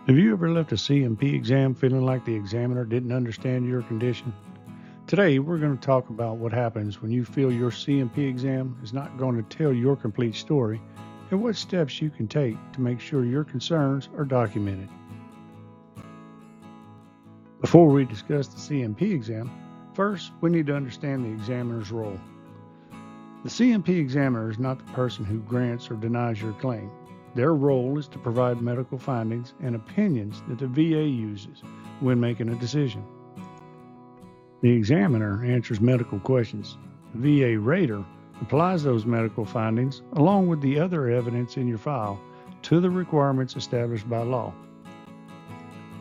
Have you ever left a C&P exam feeling like the examiner didn't understand your condition? Today, we're going to talk about what happens when you feel your C&P exam is not going to tell your complete story and what steps you can take to make sure your concerns are documented. Before we discuss the C&P exam, first we need to understand the examiner's role. The C&P examiner is not the person who grants or denies your claim. Their role is to provide medical findings and opinions that the VA uses when making a decision. The examiner answers medical questions. The VA rater applies those medical findings, along with the other evidence in your file, to the requirements established by law.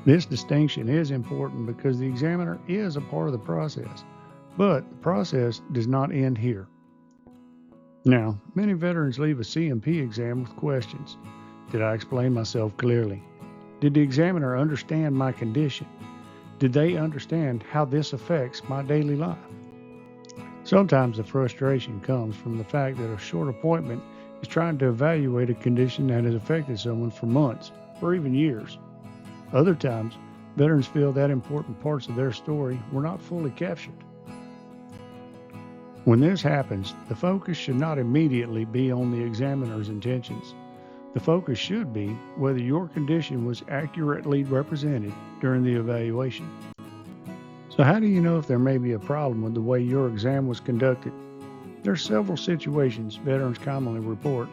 This distinction is important because the examiner is a part of the process, but the process does not end here. Now, many veterans leave a C&P exam with questions. Did I explain myself clearly? Did the examiner understand my condition? Did they understand how this affects my daily life? Sometimes the frustration comes from the fact that a short appointment is trying to evaluate a condition that has affected someone for months or even years. Other times, veterans feel that important parts of their story were not fully captured. When this happens, the focus should not immediately be on the examiner's intentions. The focus should be whether your condition was accurately represented during the evaluation. So how do you know if there may be a problem with the way your exam was conducted? There are several situations veterans commonly report.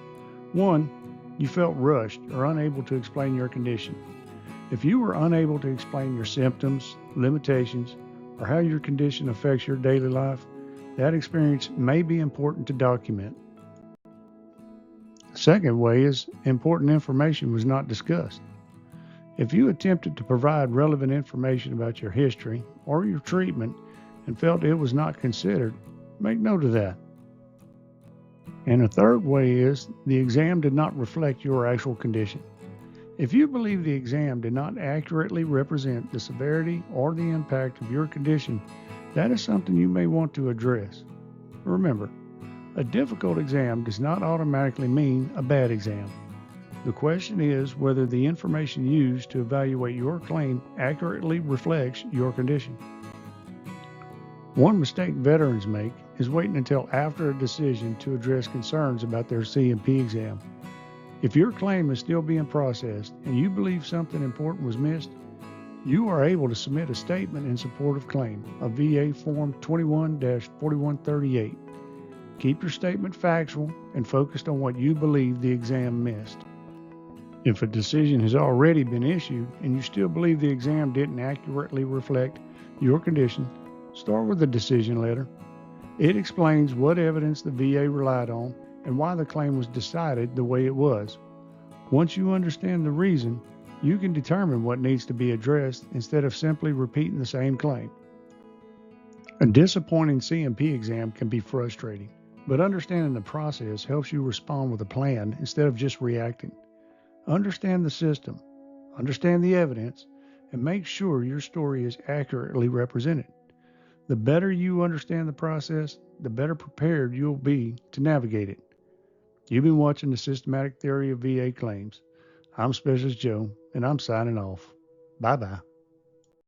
One, you felt rushed or unable to explain your condition. If you were unable to explain your symptoms, limitations, or how your condition affects your daily life, that experience may be important to document. The second way is important information was not discussed. If you attempted to provide relevant information about your history or your treatment and felt it was not considered, make note of that. And a third way is the exam did not reflect your actual condition. If you believe the exam did not accurately represent the severity or the impact of your condition, that is something you may want to address. Remember, a difficult exam does not automatically mean a bad exam. The question is whether the information used to evaluate your claim accurately reflects your condition. One mistake veterans make is waiting until after a decision to address concerns about their C&P exam. If your claim is still being processed and you believe something important was missed, you are able to submit a statement in support of claim, a VA Form 21-4138. Keep your statement factual and focused on what you believe the exam missed. If a decision has already been issued and you still believe the exam didn't accurately reflect your condition, start with the decision letter. It explains what evidence the VA relied on and why the claim was decided the way it was. Once you understand the reason, you can determine what needs to be addressed instead of simply repeating the same claim. A disappointing C&P exam can be frustrating, but understanding the process helps you respond with a plan instead of just reacting. Understand the system, understand the evidence, and make sure your story is accurately represented. The better you understand the process, the better prepared you'll be to navigate it. You've been watching the Systematic Theory of VA Claims. I'm Specialist Joe, and I'm signing off. Bye bye.